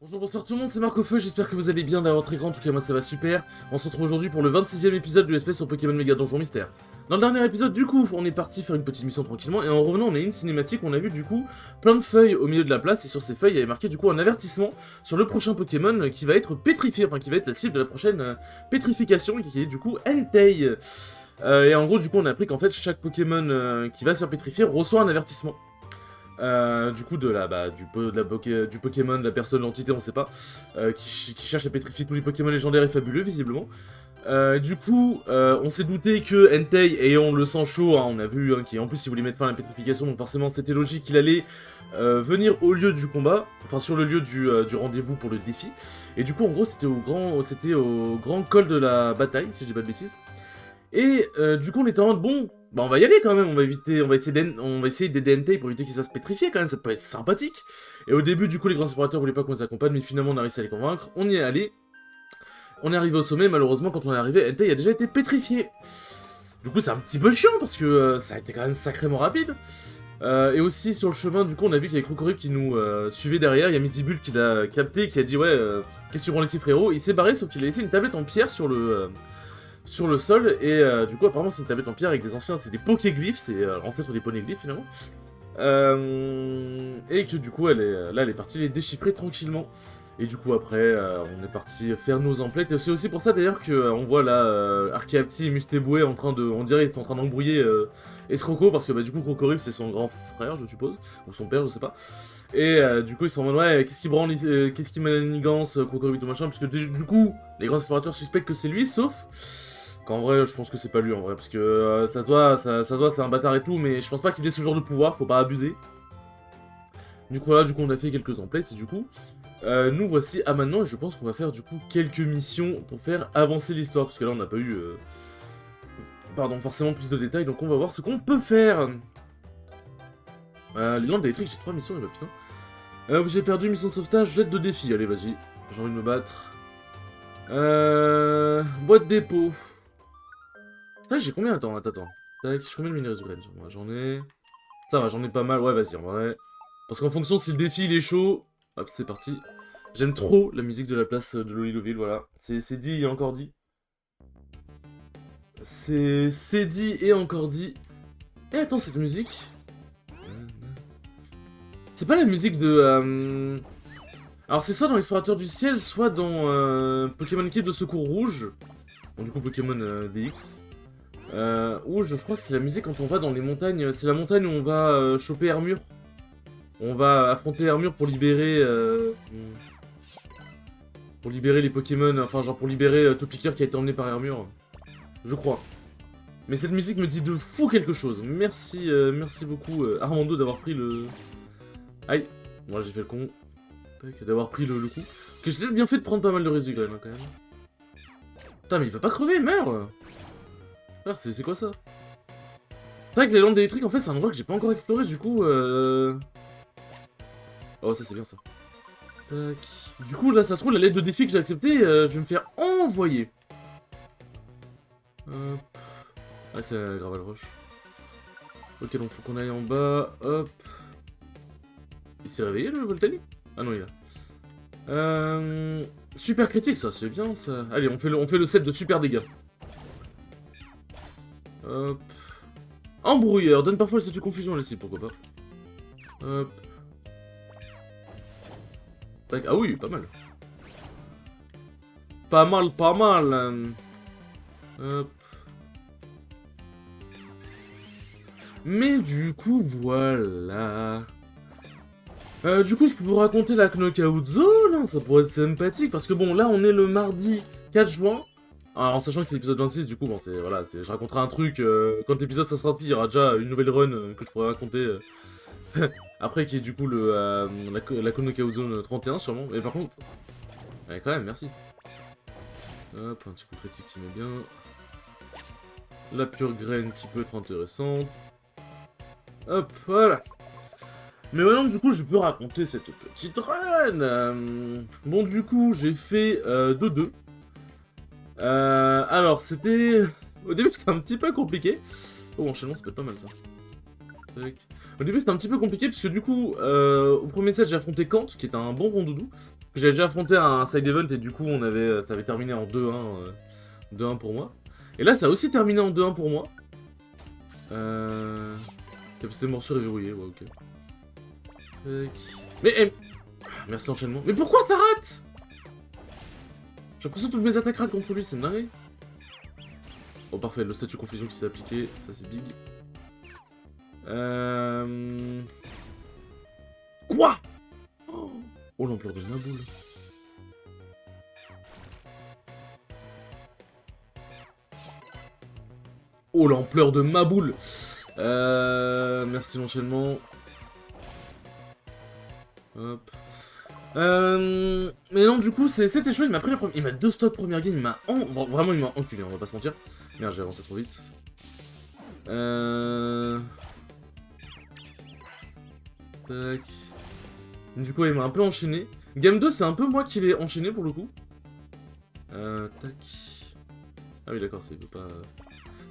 Bonjour, bonsoir tout le monde, c'est Marc au Feu, j'espère que vous allez bien d'avoir très grand, en tout cas moi ça va super. On se retrouve aujourd'hui pour le 26e épisode de l'espèce sur Pokémon Méga Donjon Mystère. Dans le dernier épisode, du coup, on est parti faire une petite mission tranquillement, et en revenant, on a eu une cinématique, on a vu du coup plein de feuilles au milieu de la place, et sur ces feuilles, il y avait marqué du coup un avertissement sur le prochain Pokémon qui va être pétrifié, enfin qui va être la cible de la prochaine pétrification, et qui est du coup Entei. Et en gros, du coup, on a appris qu'en fait, chaque Pokémon qui va se faire pétrifier reçoit un avertissement. Du coup, du Pokémon, de la personne, l'entité, on sait pas, qui cherche à pétrifier tous les Pokémon légendaires et fabuleux, visiblement. On s'est douté que Entei, ayant le sang chaud, hein, on a vu hein, qu'en plus il voulait mettre fin à la pétrification, donc forcément c'était logique qu'il allait venir au lieu du combat, enfin sur le lieu du rendez-vous pour le défi. Et du coup, en gros, c'était au grand col de la bataille, si je dis pas de bêtises. Et du coup, on était en mode, bon, bah on va y aller quand même, on va essayer d'aider Entei pour éviter qu'il se fasse pétrifier quand même, ça peut être sympathique. Et au début, du coup, les grands explorateurs voulaient pas qu'on les accompagne, mais finalement on a réussi à les convaincre, on y est allé. On est arrivé au sommet, malheureusement, quand on est arrivé, Entei a déjà été pétrifié. Du coup, c'est un petit peu chiant, parce que ça a été quand même sacrément rapide. Et aussi, sur le chemin, du coup, on a vu qu'il y avait Krokorip qui nous suivait derrière, il y a Misdibule qui l'a capté, qui a dit, ouais, qu'est-ce que tu rends laissé frérot? Il s'est barré, sauf qu'il a laissé une tablette en pierre sur le sol, et du coup apparemment c'est une tablette en pierre avec c'est des pokéglyphes, c'est l'ancêtre des poneglyphes finalement. Et que du coup elle est partie les déchiffrer tranquillement. Et du coup après on est parti faire nos emplettes, et c'est aussi pour ça d'ailleurs que on voit là Archeapti et Mustéboué en train de, on dirait ils sont en train d'embrouiller Escroco, parce que bah du coup Krokorip c'est son grand frère je suppose, ou son père je sais pas. Et du coup ils sont en mode ouais qu'est-ce qui branle, qu'est-ce qui manigance Krokorip tout machin, parce que du coup les grands explorateurs suspectent que c'est lui, sauf qu'en vrai je pense que c'est pas lui en vrai, parce que ça se voit c'est un bâtard et tout, mais je pense pas qu'il ait ce genre de pouvoir, faut pas abuser. Du coup là on a fait quelques emplettes, et du coup nous voici à maintenant, et je pense qu'on va faire du coup quelques missions pour faire avancer l'histoire, parce que là on n'a pas eu forcément plus de détails, donc on va voir ce qu'on peut faire. Les lampes électriques, j'ai 3 missions, et bah putain. J'ai perdu mission de sauvetage, lettre de défi, allez vas-y, j'ai envie de me battre. Boîte dépôt. Ça j'ai combien? Attends. Tac, j'ai combien de minerais graines sur moi? J'en ai... Ça va, j'en ai pas mal, ouais vas-y en vrai. Parce qu'en fonction si le défi il est chaud... Hop, c'est parti. J'aime trop la musique de la place de Loliloville, voilà. C'est dit et encore dit. C'est dit et encore dit. Et attends, cette musique... C'est pas la musique de... Alors c'est soit dans l'Explorateur du Ciel, soit dans Pokémon Équipe de Secours Rouge. Bon du coup Pokémon DX. Où je crois que c'est la musique quand on va dans les montagnes. C'est la montagne où on va choper Hermure. On va affronter Hermure pour libérer... pour libérer les Pokémon, enfin genre pour libérer Topiqueur qui a été emmené par Hermure. Je crois. Mais cette musique me dit de fou quelque chose. Merci, merci beaucoup Armando d'avoir pris le... Aïe, moi j'ai fait le con. D'avoir pris le coup. Que j'ai peut-être bien fait de prendre pas mal de résidus hein, quand même. Putain mais il va pas crever, meurs. Frère, c'est quoi ça? C'est vrai que les lampes électriques en fait c'est un endroit que j'ai pas encore exploré du coup Oh ça c'est bien ça. Tac. Du coup là ça se trouve la lettre de défi que j'ai acceptée, je vais me faire envoyer. Hop. Ah c'est la Gravel Roche. Ok donc faut qu'on aille en bas, hop. Il s'est réveillé le Voltali? Ah non il est là. Super critique ça, c'est bien ça. Allez on fait le set de super dégâts. Hop. Embrouilleur, donne parfois le statut confusion à la cible, pourquoi pas. Hop. Tac. Ah oui, pas mal. Pas mal. Hop. Mais du coup, voilà. Du coup, je peux vous raconter la Knockout Zone, hein, ça pourrait être sympathique, parce que bon, là, on est le mardi 4 juin. Alors, en sachant que c'est l'épisode 26, du coup, bon, voilà, je raconterai un truc, quand l'épisode ça sera sorti, il y aura déjà une nouvelle run que je pourrais raconter. Après, qui est du coup la Knockout Zone 31, sûrement. Mais par contre, ouais, quand même, merci. Hop, un petit coup critique qui met bien. La pure graine qui peut être intéressante. Hop, voilà. Mais maintenant, du coup, je peux raconter cette petite run. Bon, du coup, j'ai fait 2-2. Alors, c'était... Au début, c'était un petit peu compliqué. Oh, enchaînement, ça peut être pas mal, ça. Tac. Au début, c'était un petit peu compliqué, parce que du coup, au premier set, j'ai affronté Kant, qui est un bon rondoudou. que j'avais déjà affronté un side event et du coup ça avait terminé en 2-1 2-1 pour moi. Et là ça a aussi terminé en 2-1 pour moi. Capacité de morsure est verrouillée, ouais ok. Tac. Mais merci enchaînement. Mais pourquoi ça rate? J'ai l'impression que toutes mes attaques ratent contre lui, c'est une dinguerie. Oh parfait, le statut confusion qui s'est appliqué, ça c'est big. Quoi? Oh l'ampleur de ma boule. Oh l'ampleur de ma boule. Merci l'enchaînement. Hop. Mais non, du coup, c'était chaud. Il m'a pris la première. Il m'a 2 stocks première game. Vraiment, il m'a enculé, on va pas se mentir. Merde, j'ai avancé trop vite. Tac. Du coup, il m'a un peu enchaîné. Game 2, c'est un peu moi qui l'ai enchaîné pour le coup. Tac. Ah oui, d'accord, c'est pas.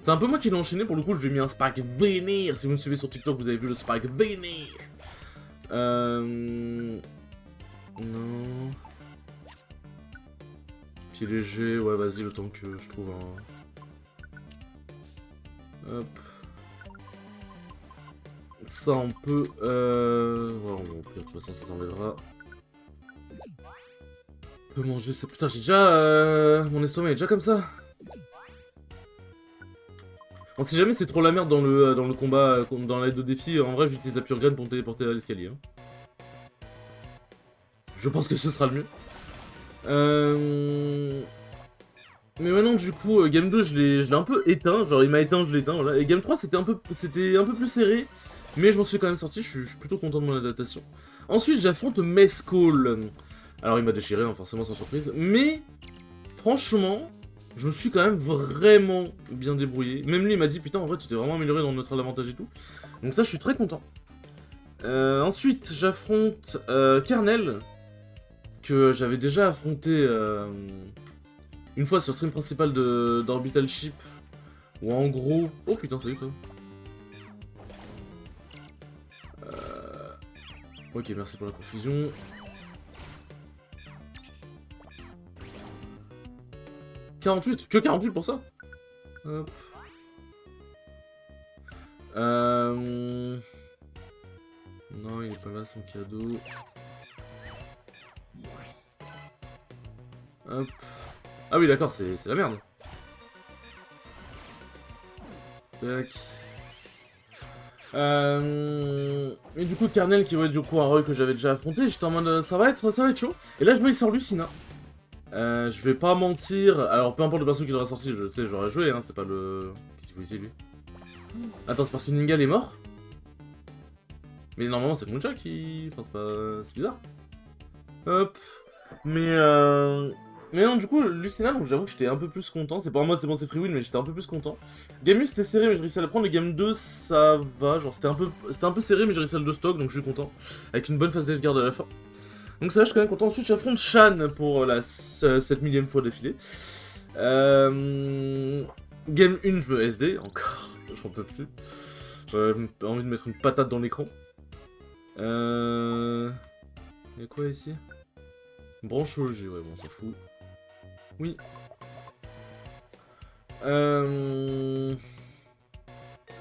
C'est un peu moi qui l'ai enchaîné pour le coup. Je lui ai mis un Spike Vénère. Si vous me suivez sur TikTok, vous avez vu le Spike Vénère. Non. Pied léger, ouais, vas-y, le temps que je trouve un. Hop. Ça, on peut. Ouais, de toute façon, ça s'enlèvera. On peut manger ça. Putain, j'ai déjà. Mon estomac est déjà comme ça. On sait jamais, c'est trop la merde dans le combat, dans l'aide de défi. En vrai, j'utilise la pure graine pour me téléporter à l'escalier. Hein. Je pense que ce sera le mieux. Mais maintenant, du coup, Game 2, je l'ai un peu éteint. Genre, il m'a éteint, je l'ai éteint, voilà. Et Game 3, c'était un peu plus serré. Mais je m'en suis quand même sorti, je suis plutôt content de mon adaptation. Ensuite, j'affronte Mescal. Alors, il m'a déchiré, hein, forcément, sans surprise. Mais, franchement, je me suis quand même vraiment bien débrouillé. Même lui, il m'a dit, putain, en vrai, tu t'es vraiment amélioré dans le neutral avantage et tout. Donc ça, je suis très content. Ensuite, j'affronte Kernel, que j'avais déjà affronté une fois sur stream principal d'Orbital Ship, où en gros... Oh putain, salut toi. Ok, merci pour la confusion. « 48 ! Que 48 pour ça ?» Hop. Non, il est pas là, son cadeau. Hop. Ah oui, d'accord, c'est la merde. Tac. Et du coup, Kernel, qui est du coup un rôle que j'avais déjà affronté, j'étais en mode ça va être chaud. Et là, je me dis sur Lucina. Je vais pas mentir. Alors, peu importe le perso qui l'aura sorti, je sais, j'aurais joué, hein, c'est pas le. Qu'est-ce qu'il faut ici, lui? Attends, ce perso Ningal est mort? Mais normalement, c'est Muncha qui. Enfin, c'est pas. C'est bizarre. Hop. Mais non, du coup, Lucina, donc j'avoue que j'étais un peu plus content. C'est pas en mode c'est bon, c'est free win, mais j'étais un peu plus content. Game 1, c'était serré, mais j'ai réussi à le prendre. Le Game 2, ça va. Genre, c'était un peu serré, mais j'ai réussi à le de stock, donc je suis content. Avec une bonne phase de garde à la fin. Donc ça va, je suis quand même content. Ensuite, j'affronte Shan pour la 7000ème fois d'affilée. Game 1, je me SD, encore. J'en peux plus. J'avais envie de mettre une patate dans l'écran. Y'a quoi ici? Branchologie, ouais, bon, on s'en fout. Oui.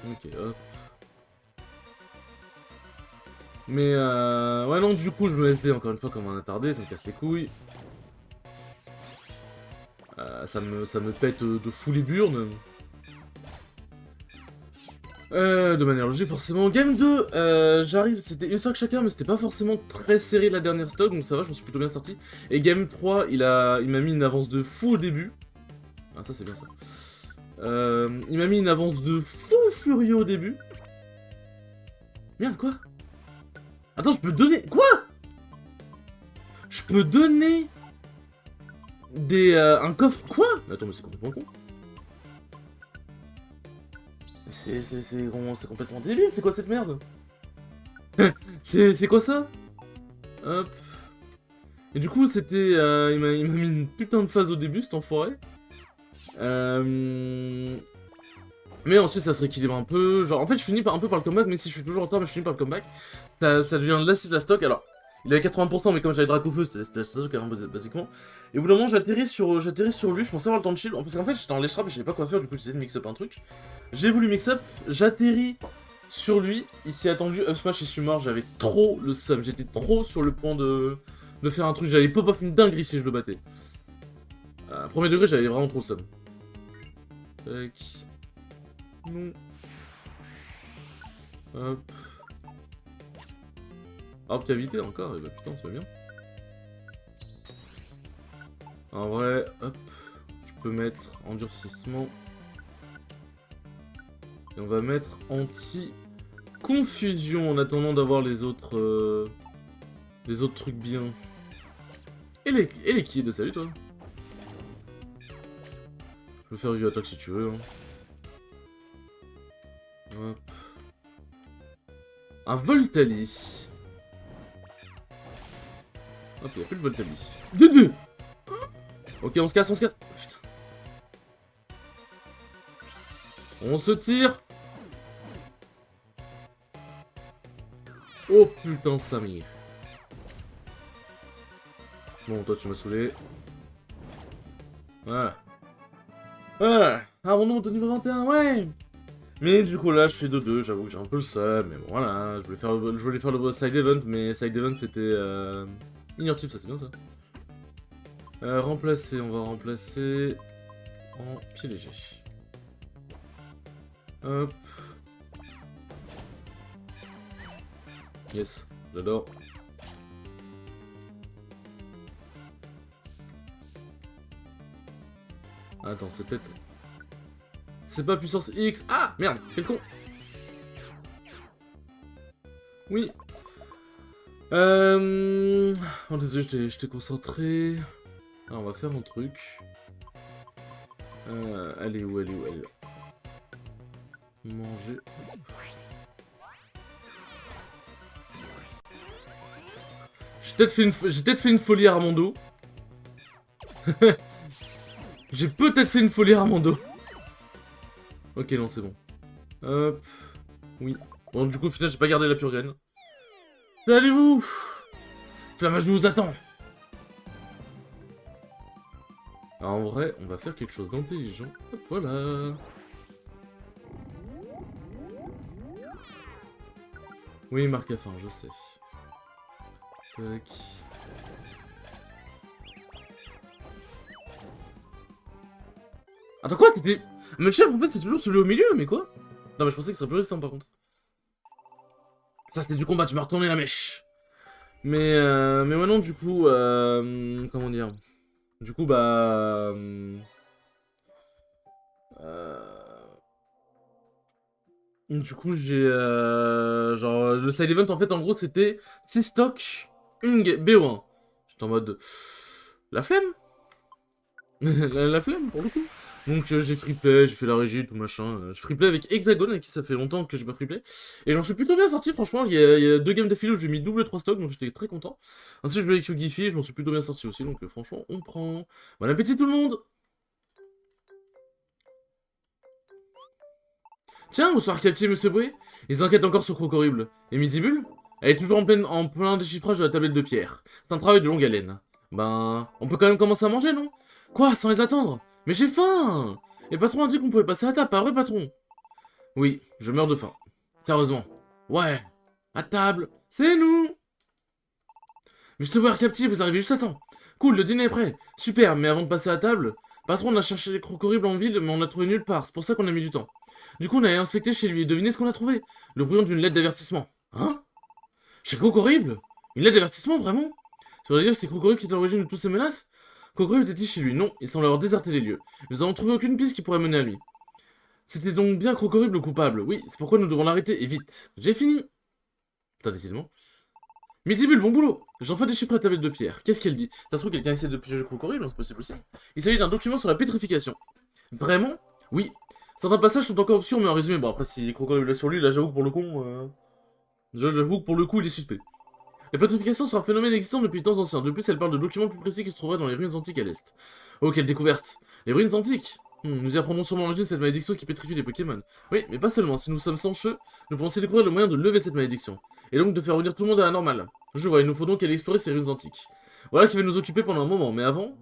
Ok, hop. Mais ouais, non, du coup, je me SD encore une fois comme un attardé, ça me casse les couilles. Ça me pète de fou les burnes. De manière logique, forcément. Game 2, j'arrive, c'était une stock chacun, mais c'était pas forcément très serré la dernière stock, donc ça va, je me suis plutôt bien sorti. Et Game 3, il m'a mis une avance de fou au début. Ah, ça c'est bien ça. Il m'a mis une avance de fou furieux au début. Merde, quoi? Attends, je peux donner... Quoi? Je peux donner... un coffre... Quoi? Attends, mais c'est complètement con. C'est complètement débile, c'est quoi cette merde? C'est quoi ça? Hop. Et du coup, c'était... il m'a mis une putain de phase au début, cet enfoiré. Mais ensuite, ça se rééquilibre un peu. Genre, en fait, je finis un peu par le comeback, mais si je suis toujours en retard, mais je finis par le comeback. Ça devient de l'acide à stock. Alors, Il est à 80%, mais comme j'avais Dracofeu, c'était ça quand même, basiquement. Et au bout d'un moment, j'atterris sur lui, je pensais avoir le temps de shield. Parce qu'en fait, j'étais en lèche mais je savais pas quoi faire, du coup, j'essayais de mix up un truc. J'ai voulu mix up, j'atterris sur lui, il s'est attendu up smash et je suis mort, j'avais trop le seum, j'étais trop sur le point de faire un truc, j'allais pop-off une dinguerie si je le battais. Premier degré, j'avais vraiment trop le seum. Tac. Non. Hop. Hop, cavité encore, et bah putain, c'est pas bien. En vrai, hop, je peux mettre endurcissement. Et on va mettre anti-confusion en attendant d'avoir les autres trucs bien. Et les kids, salut toi. Je peux faire du attaque si tu veux. Hein. Hop. Un Voltali. Hop, il n'y a plus de Voltali. Deux. Ok, on se casse. Putain. On se tire. Oh putain, Samir. Bon, toi, tu m'as saoulé. Voilà. Ah, mon nom, t'es niveau 21, ouais. Mais du coup, là, je fais 2-2. J'avoue que j'ai un peu le seum. Mais bon, voilà. Je voulais faire le side event, mais side event, c'était... Ignore type, ça, c'est bien, ça. Remplacer, on va remplacer... En pied léger. Hop. Yes, j'adore. Attends, c'est peut-être... C'est pas puissance X. Ah, merde, quel con. Oui. Oh, désolé, j'étais concentré. Alors, on va faire un truc. Elle est où? Manger. J'ai peut-être fait une folie à Armando. J'ai peut-être fait une folie à Armando. Ok, non, c'est bon. Hop. Oui. Bon, du coup, au final, j'ai pas gardé la pure graine. Salut vous! Flammage, je vous attends. Alors, en vrai, on va faire quelque chose d'intelligent. Hop, voilà. Oui, marque à fin, je sais. Tac. Attends, quoi? C'était... Mais le chef, en fait, c'est toujours celui au milieu, mais quoi? Non, mais je pensais que ça serait plus resistant, par contre. Ça, c'était du combat, tu m'as retourné la mèche. Mais ouais, non, du coup, comment dire? Du coup, bah... Du coup, j'ai... genre, le side event, en fait, en gros, c'était 6 stocks, Ung, BO1. J'étais en mode... La flemme. la flemme, pour le coup. Donc j'ai freeplay, j'ai fait la régie, tout machin. Je freeplay avec Hexagone, avec qui ça fait longtemps que j'ai pas freeplay. Et j'en suis plutôt bien sorti, franchement. Il y a 2 games d'affilée où j'ai mis double 3 stocks, donc j'étais très content. Ensuite, je vais avec Yugifi, et je m'en suis plutôt bien sorti aussi. Donc franchement, on prend. Bon appétit tout le monde! Tiens, bonsoir Capti, monsieur Boué. Ils enquêtent encore sur Croc Horrible. Et Misibule? Elle est toujours en plein déchiffrage de la tablette de pierre. C'est un travail de longue haleine. Ben, on peut quand même commencer à manger, non? Quoi, sans les attendre? Mais j'ai faim! Et patron a dit qu'on pouvait passer à table, pas vrai, patron? Oui, je meurs de faim. Sérieusement. Ouais. À table. C'est nous! Juste voir captif, vous arrivez juste à temps. Cool, le dîner est prêt. Super, mais avant de passer à table, patron, on a cherché les crocs horribles en ville, mais on a trouvé nulle part. C'est pour ça qu'on a mis du temps. Du coup, on a inspecté chez lui et devinez ce qu'on a trouvé? Le brouillon d'une lettre d'avertissement. Hein? Chez Croc Horrible? Une lettre d'avertissement, vraiment? Ça veut dire que c'est Croc Horrible qui est à l'origine de toutes ces menaces? Croc Horrible était-il chez lui? Non, il semble avoir déserté les lieux. Nous avons trouvé aucune piste qui pourrait mener à lui. C'était donc bien Croc Horrible le coupable. Oui, c'est pourquoi nous devons l'arrêter, et vite. J'ai fini. Putain, décidément. Misibule, bon boulot. J'ai enfin déchiffré la tablette de pierre. Qu'est-ce qu'elle dit? Ça se trouve quelqu'un essaie de piéger le Croc Horrible, c'est possible aussi. Il s'agit d'un document sur la pétrification. Vraiment? Oui. Certains passages sont encore obscurs, mais en résumé, bon après si Croc Horrible est sur lui, là j'avoue que pour le con... J'avoue que pour le coup, il est suspect. La pétrification sont un phénomène existant depuis les temps anciens. De plus, elle parle de documents plus précis qui se trouveraient dans les ruines antiques à l'est. Oh, quelle découverte! Les ruines antiques! Nous y apprendrons sûrement l'origine de cette malédiction qui pétrifie les Pokémon. Oui, mais pas seulement. Si nous sommes sans cheveux, nous pourrons aussi découvrir le moyen de lever cette malédiction. et donc de faire revenir tout le monde à la normale. Je vois, il nous faut donc aller explorer ces ruines antiques. Voilà qui va nous occuper pendant un moment, mais avant...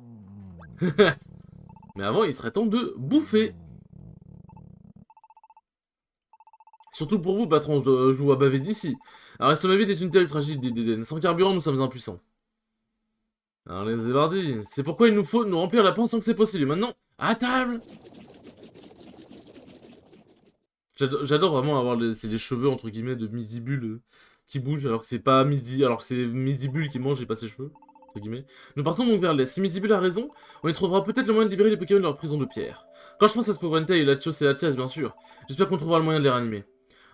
mais avant, il serait temps de bouffer. Surtout pour vous, patron, je vous vois baver d'ici. Alors, reste ma vie est une terrible tragédie d'Eden. Sans carburant, nous sommes impuissants. Alors, les zébardis, c'est pourquoi il nous faut nous remplir la panse tant que c'est possible. Et maintenant, à table. J'adore vraiment avoir les cheveux, entre guillemets, de Misdibule qui bougent, alors que c'est pas alors que c'est Misdibule qui mange et pas ses cheveux, entre guillemets. Nous partons donc vers l'est. Si Misdibule a raison, on y trouvera peut-être le moyen de libérer les Pokémon de leur prison de pierre. Quand je pense à ce pauvre Entei, Latios et Latias, bien sûr, j'espère qu'on trouvera le moyen de les réanimer.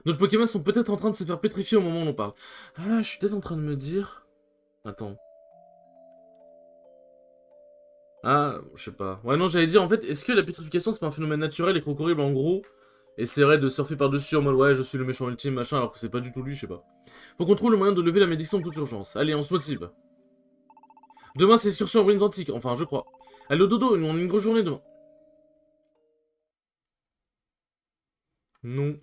Notre Pokémon sont peut-être en train de se faire pétrifier au moment où l'on parle. Ah, je suis peut-être en train de me dire... Attends. Ah, je sais pas. Ouais, non, j'allais dire, en fait, est-ce que la pétrification, c'est pas un phénomène naturel et que Crocodile, en gros, essaierait de surfer par-dessus en mode ouais, je suis le méchant ultime, machin, alors que c'est pas du tout lui, je sais pas. Faut qu'on trouve le moyen de lever la malédiction de toute urgence. Allez, on se motive. Demain, c'est excursion aux ruines antiques, enfin, je crois. Allez, au dodo, on a une grosse journée demain. Non.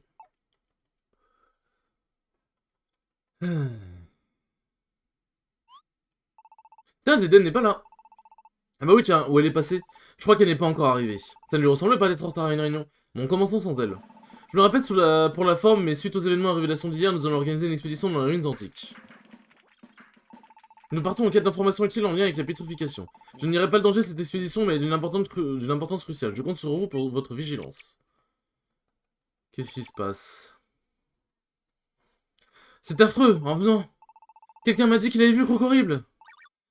Tiens, Deden n'est pas là. Ah bah oui, tiens, où elle est passée? Je crois qu'elle n'est pas encore arrivée. Ça ne lui ressemble pas d'être en retard à une réunion. Bon, commençons sans elle. Je me rappelle pour la forme, mais suite aux événements et révélations d'hier, nous allons organiser une expédition dans les ruines antiques. Nous partons en quête d'informations utiles en lien avec la pétrification. Je n'irai pas le danger de cette expédition, mais d'une importance cruciale. Je compte sur vous pour votre vigilance. Qu'est-ce qui se passe? C'est affreux, en venant. Quelqu'un m'a dit qu'il avait vu le Crocorible.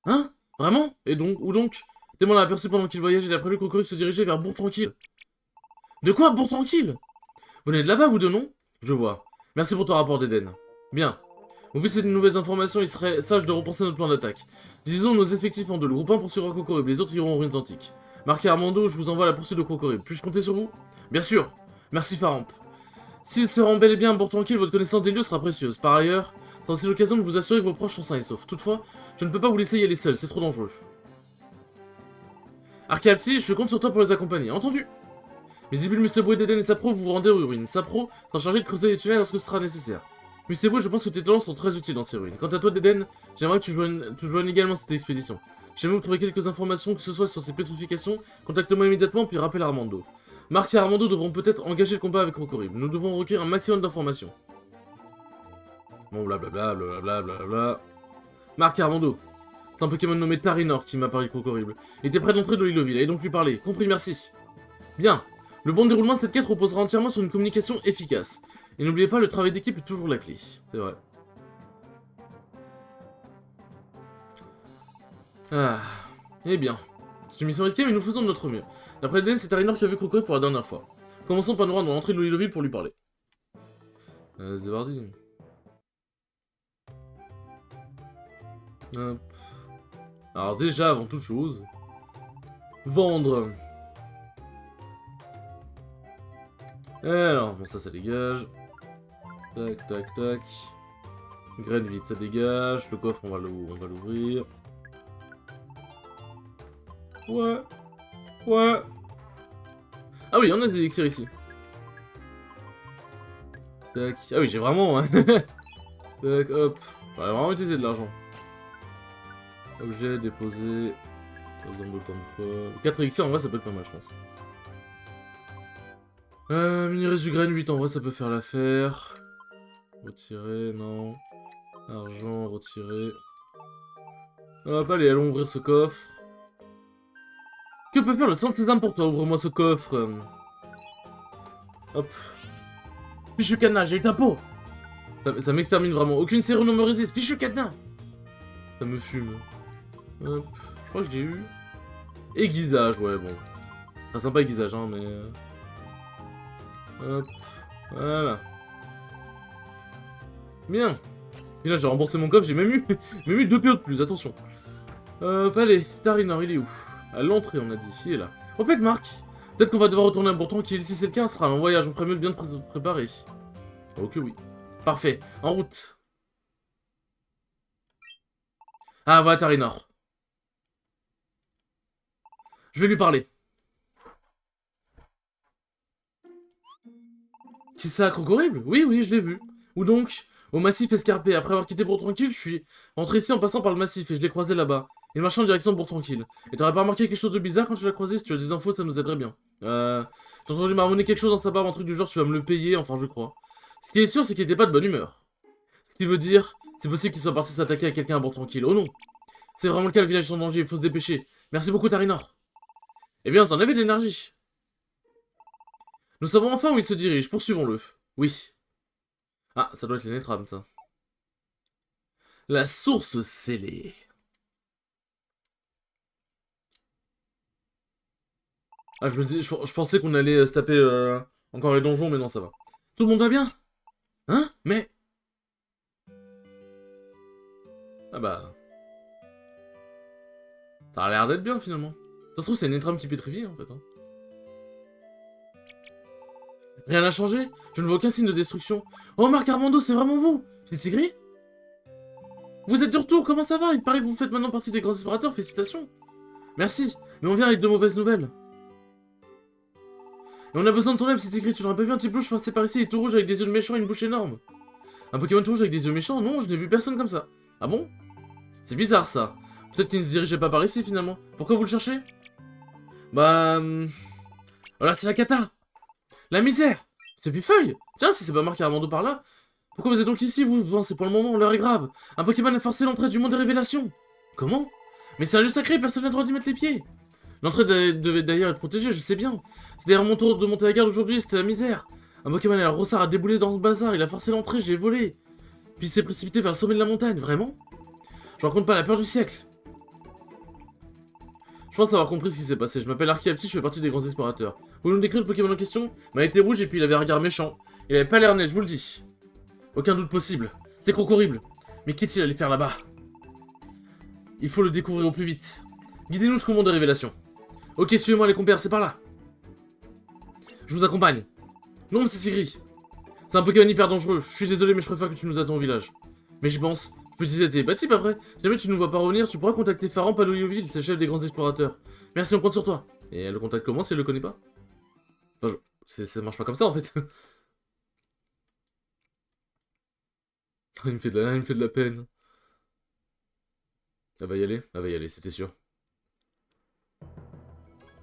Hein? Vraiment? Et donc, où donc? Témoin l'a aperçu pendant qu'il voyageait, il a prévu le Crocorible se diriger vers Bourg-Tranquille. De quoi, Bourg-Tranquille? Vous venez de là-bas, vous deux, non? Je vois. Merci pour ton rapport d'Eden. Bien. Au vu de ces nouvelles informations, il serait sage de repenser notre plan d'attaque. Divisons nos effectifs en deux. Le groupe 1 poursuivra Crocorible, les autres iront aux ruines antiques. Marqué Armando, je vous envoie à la poursuite de Crocorible. Puis-je compter sur vous? Bien sûr. Merci Faramp. S'il se rend bel et bien à bord tranquille, votre connaissance des lieux sera précieuse. Par ailleurs, ce sera aussi l'occasion de vous assurer que vos proches sont sains et saufs. Toutefois, je ne peux pas vous laisser y aller seul, c'est trop dangereux. Archaeapsi, je compte sur toi pour les accompagner. Entendu? Misibule, Mustebo, Deden et Sapro, vous vous rendez aux ruines. Sapro sera chargé de creuser les tunnels lorsque ce sera nécessaire. Mustebo, je pense que tes talents sont très utiles dans ces ruines. Quant à toi, Deden, j'aimerais que tu joignes également cette expédition. J'aimerais vous trouver quelques informations, que ce soit sur ces pétrifications, contacte-moi immédiatement puis rappelle Armando. Marc et Armando devront peut-être engager le combat avec Crocorible. Nous devons recueillir un maximum d'informations. Bon, blablabla, blablabla, blablabla. Marc et Armando. C'est un Pokémon nommé Tarinor qui m'a parlé de Crocorible. Il était près de l'entrée de l'île Ville, allez donc lui parler. Compris, merci. Bien. Le bon déroulement de cette quête reposera entièrement sur une communication efficace. Et n'oubliez pas, le travail d'équipe est toujours la clé. C'est vrai. Ah. Eh bien. C'est une mission risquée, mais nous faisons de notre mieux. D'après Eden, c'est Tarinor qui a vu Crocorible pour la dernière fois. Commençons par nous rendre dans l'entrée de l'île Ville pour lui parler. C'est parti. Hop. Alors déjà, avant toute chose, vendre. Alors, bon ça dégage. Tac, tac, tac. Graine vide, ça dégage. Le coffre, on va l'ouvrir. Ouais. Ouais. Ah oui, on a des élixirs ici. Tac. Ah oui, j'ai vraiment... Tac, hop. On va vraiment utiliser de l'argent. Objet, déposé. Pas besoin d'autant de pas. 4 élixirs, en vrai, ça peut être pas mal, je pense. Mini du graine 8, en vrai, ça peut faire l'affaire. Retirer, non. Argent, retirer. Hop, allez, allons ouvrir ce coffre. Que peut faire le sang de sésame pour toi? Ouvre-moi ce coffre. Hop. Fichu cadenas, j'ai eu ta peau. Ça m'extermine vraiment. Aucune serrure ne me résiste. Fichu cadenas. Ça me fume. Hop. Je crois que j'ai eu. Aiguisage, ouais, bon. Pas sympa aiguisage, hein, mais... Hop. Voilà. Bien. Et là, j'ai remboursé mon coffre, j'ai même eu 2 PO de plus, attention. Allez, Tarinor, il est où? À l'entrée, on a dit. Il est là. En fait, Marc, peut-être qu'on va devoir retourner à Bourg Tranquille. Si c'est le cas, ce sera un voyage. On ferait mieux de bien préparer. Ok, oui. Parfait. En route. Ah, voilà, Tarinor. Je vais lui parler. Qui ça, Crocorible? Oui, oui, je l'ai vu. Où donc? Au massif escarpé, après avoir quitté Bourg-Tranquille, je suis rentré ici en passant par le massif et je l'ai croisé là-bas. Il marchait en direction de Bourg-Tranquille. Et t'aurais pas remarqué quelque chose de bizarre quand tu l'as croisé? Si tu as des infos, ça nous aiderait bien. J'ai entendu marmonner quelque chose dans sa barbe, un truc du genre, tu vas me le payer, enfin je crois. Ce qui est sûr, c'est qu'il était pas de bonne humeur. Ce qui veut dire, c'est possible qu'il soit parti s'attaquer à quelqu'un à Bourg-Tranquille. Oh non! C'est vraiment le cas, le village est en danger, il faut se dépêcher. Merci beaucoup, Tarinor. Eh bien, vous en avez de l'énergie. Nous savons enfin où il se dirige, poursuivons-le. Oui. Ah, ça doit être les Nétrames, ça. La source scellée. Ah, je pensais qu'on allait se taper encore les donjons, mais non, ça va. Tout le monde va bien? Hein? Mais... Ah bah... Ça a l'air d'être bien, finalement. Ça se trouve, c'est une Nétrame qui pétrifie, en fait. Hein. Rien n'a changé? Je ne vois aucun signe de destruction. Oh, Marc Armando, c'est vraiment vous? Petite Sigrid? Vous êtes de retour, comment ça va? Il paraît que vous faites maintenant partie des grands explorateurs, félicitations. Merci, mais on vient avec de mauvaises nouvelles. Et on a besoin de ton aide, petite Sigrid, tu n'aurais pas vu un petit blouche passer par ici, il est tout rouge avec des yeux méchants et une bouche énorme. Un Pokémon tout rouge avec des yeux méchants? Non, je n'ai vu personne comme ça. Ah bon? C'est bizarre, ça. Peut-être qu'il ne se dirigeait pas par ici, finalement. Pourquoi vous le cherchez? Bah... Voilà, c'est la cata. La misère. C'est Pifeuille. Tiens, si c'est pas Marc Armando par là. Pourquoi vous êtes donc ici, vous? Bon, c'est pour le moment, l'heure est grave. Un Pokémon a forcé l'entrée du monde des révélations. Comment? Mais c'est un lieu sacré, personne n'a le droit d'y mettre les pieds. L'entrée devait d'ailleurs être protégée, je sais bien. C'est d'ailleurs mon tour de monter la garde aujourd'hui, c'était la misère. Un Pokémon à la Rossard a déboulé dans ce bazar, il a forcé l'entrée, j'ai volé. Puis il s'est précipité vers le sommet de la montagne, vraiment? Je raconte pas la peur du siècle. Je pense avoir compris ce qui s'est passé. Je m'appelle Archiapti, je fais partie des grands explorateurs. Vous nous décrire le Pokémon en question? Il était rouge et puis il avait un regard méchant. Il avait pas l'air net, je vous le dis. Aucun doute possible. C'est horrible. Mais qu'est-il allé faire là-bas? Il faut le découvrir au plus vite. Guidez-nous jusqu'au monde des révélations. Ok, suivez-moi les compères, c'est par là. Je vous accompagne. Non, c'est Sigri. C'est un Pokémon hyper dangereux. Je suis désolé, mais je préfère que tu nous attends au village. Mais j'y pense. Je peux utiliser tes type après. Si jamais tu ne nous vois pas revenir, tu pourras contacter Faran Paloyoville, c'est le chef des grands explorateurs. Merci, on compte sur toi. Et elle le contacte comment si elle le connaît pas? Enfin, ça marche pas comme ça en fait. Il me fait de la peine. Elle va y aller, c'était sûr.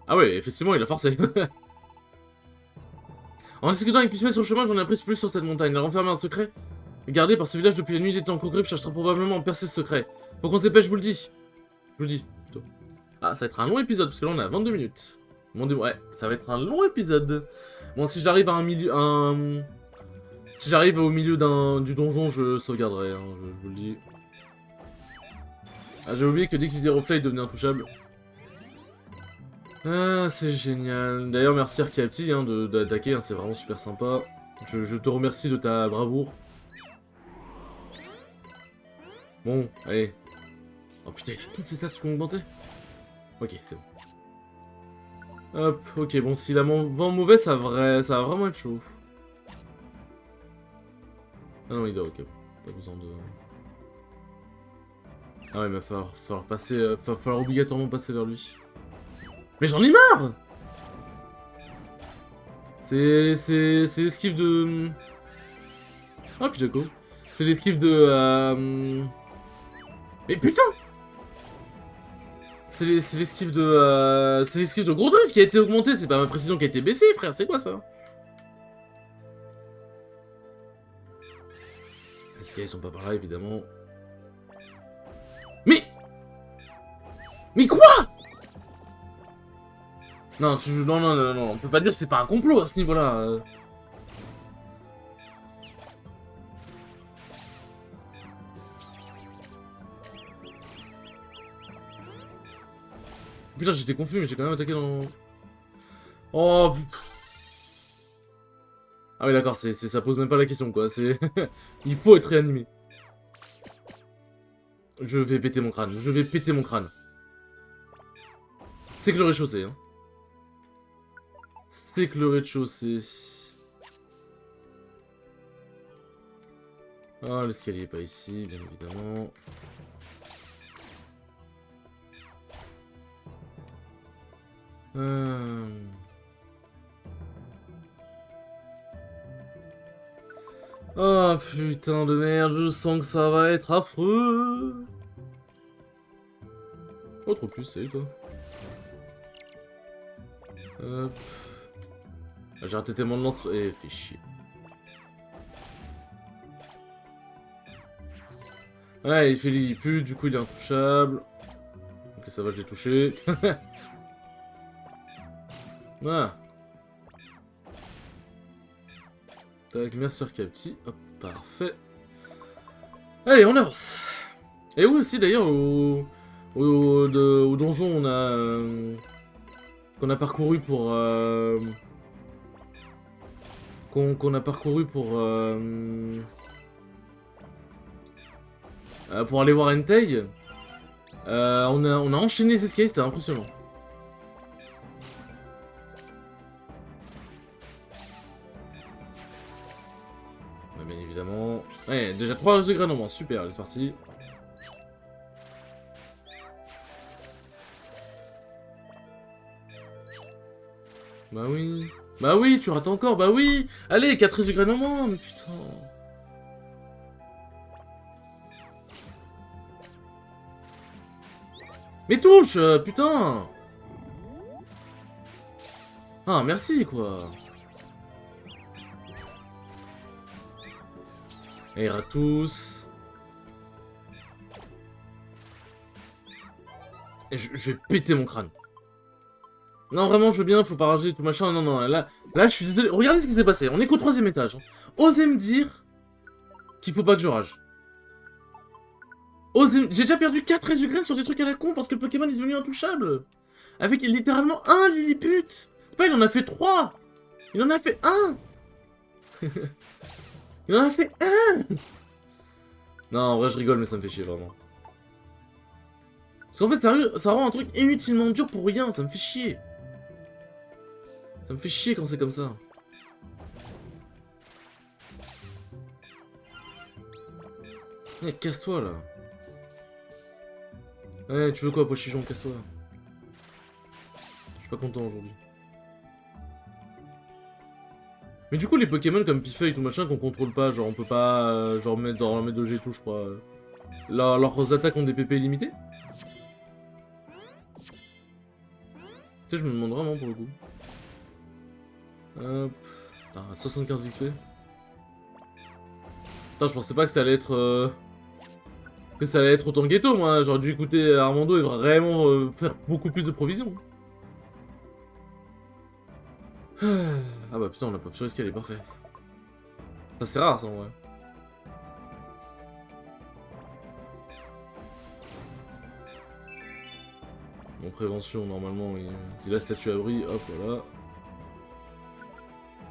Ah ouais, effectivement, il a forcé. En discutant avec Pismay sur le chemin, j'en ai appris plus sur cette montagne. Elle renfermait un secret gardé par ce village depuis la nuit des temps. Congrip cherchera probablement à percer ce secret. Faut qu'on se dépêche, je vous le dis. Je vous le dis, plutôt. Ah, ça va être un long épisode, parce que là on est à 22 minutes. Ouais, ça va être un long épisode. Bon, si j'arrive à un milieu... Si j'arrive au milieu du donjon, je sauvegarderai, hein, je vous le dis. Ah, j'ai oublié que dès que je faisais reflet, il devenait intouchable. Ah, c'est génial. D'ailleurs, merci Archiapti hein, d'attaquer, hein, c'est vraiment super sympa. Je te remercie de ta bravoure. Bon, allez. Oh putain, il a toutes ces stats qui ont augmenté. Ok, c'est bon. Hop, ok, bon, si la vent mauvais, ça va vraiment être chaud. Ah non, il doit, ok. Pas besoin de... Ah ouais, il va falloir passer... va falloir obligatoirement passer vers lui. Mais j'en ai marre! C'est l'esquive de... Oh, Pijaco. C'est l'esquive de... Mais putain! C'est l'esquive de... C'est l'esquive de Gros Drift qui a été augmentée, c'est pas ma précision qui a été baissée, frère, c'est quoi ça? Est-ce qu'ils sont pas par là, évidemment? Mais... Mais quoi? Non, non, on peut pas dire que c'est pas un complot à ce niveau-là. Putain, j'étais confus, mais j'ai quand même attaqué dans... Oh... Ah oui, d'accord, ça pose même pas la question, quoi. C'est... Il faut être réanimé. Je vais péter mon crâne, je vais péter mon crâne. C'est que le rez-de-chaussée, hein. C'est que le rez-de-chaussée. Ah, l'escalier est pas ici, bien évidemment. Oh putain de merde, je sens que ça va être affreux. Autre plus, salut toi. Hop. J'ai raté tellement de lance. Eh, fait chier. Ouais, il fait Lilliput, du coup il est intouchable. Ok, ça va, je l'ai touché. Ah. Tac, merci Capti. Hop, parfait. Allez, on avance. Et où aussi d'ailleurs, au donjon, on a... qu'on a parcouru pour... qu'on a parcouru pour aller voir Entei. On a enchaîné les escaliers, c'était impressionnant. Bien évidemment. Ouais, déjà 3 de graines en moins, super, allez, c'est parti. Bah oui. Bah oui, tu rates encore, bah oui. Allez, 4 de graines en moins, mais putain. Mais touche, putain. Ah, merci, quoi. Et tous. Et je vais péter mon crâne. Non, vraiment, je veux bien, faut pas rager, tout machin. Non, non, là, je suis désolé. Regardez ce qui s'est passé. On est qu'au 3ème étage. Hein. Osez me dire qu'il faut pas que je rage. Osez... J'ai déjà perdu 4 Résugraines sur des trucs à la con parce que le Pokémon est devenu intouchable. Avec littéralement un Lilliput. C'est pas, il en a fait 3. Il en a fait un. Il en a fait un. Non, en vrai, je rigole, mais ça me fait chier, vraiment. Parce qu'en fait, sérieux, ça rend un truc inutilement dur pour rien, ça me fait chier. Ça me fait chier quand c'est comme ça. Eh, casse-toi, là. Ouais, tu veux quoi, Pochichon, casse-toi. Je suis pas content aujourd'hui. Mais du coup, les Pokémon comme Pifeuille et tout machin qu'on contrôle pas, genre on peut pas genre mettre dans la mettre de G tout, je crois. Leurs attaques ont des PP limités. Tu sais, je me demande vraiment pour le coup. Hop. Putain, 75 XP. Putain, je pensais pas que ça allait être... que ça allait être autant ghetto, moi. J'aurais dû écouter Armando et vraiment faire beaucoup plus de provisions. Ah bah putain, on l'a pas sur escalier, parfait. Ça c'est rare ça en vrai. En prévention, normalement, si la statue abri, hop, voilà.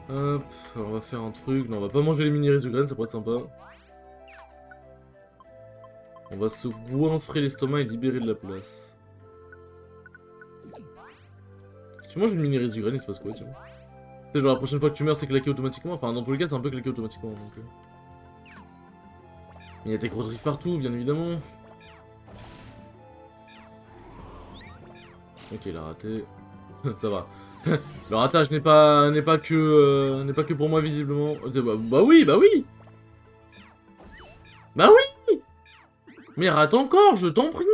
Hop, alors on va faire un truc. Non, on va pas manger les mini-Résugraines, ça pourrait être sympa. On va se goinfrer l'estomac et libérer de la place. Si tu manges une mini-Résugraine, il se passe quoi, tiens? Tu sais, genre la prochaine fois que tu meurs, c'est claqué automatiquement. Enfin, dans tous les cas, c'est un peu claqué automatiquement. Donc, il y a des gros drifts partout, bien évidemment. Ok, il a raté. Ça va. Le ratage n'est pas que pour moi visiblement. Bah oui, bah oui. Bah oui. Mais rate encore, je t'en prie.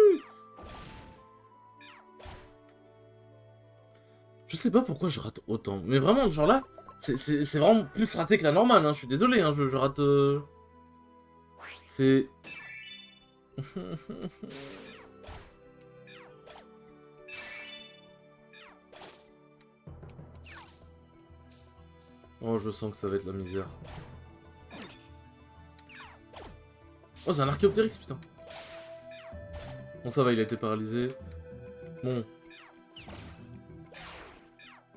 Je sais pas pourquoi je rate autant. Mais vraiment, genre là, c'est vraiment plus raté que la normale. Hein. Je suis désolé, hein, je rate. C'est. Oh, je sens que ça va être la misère. Oh, c'est un Archéoptérix, putain. Bon, ça va, il a été paralysé. Bon.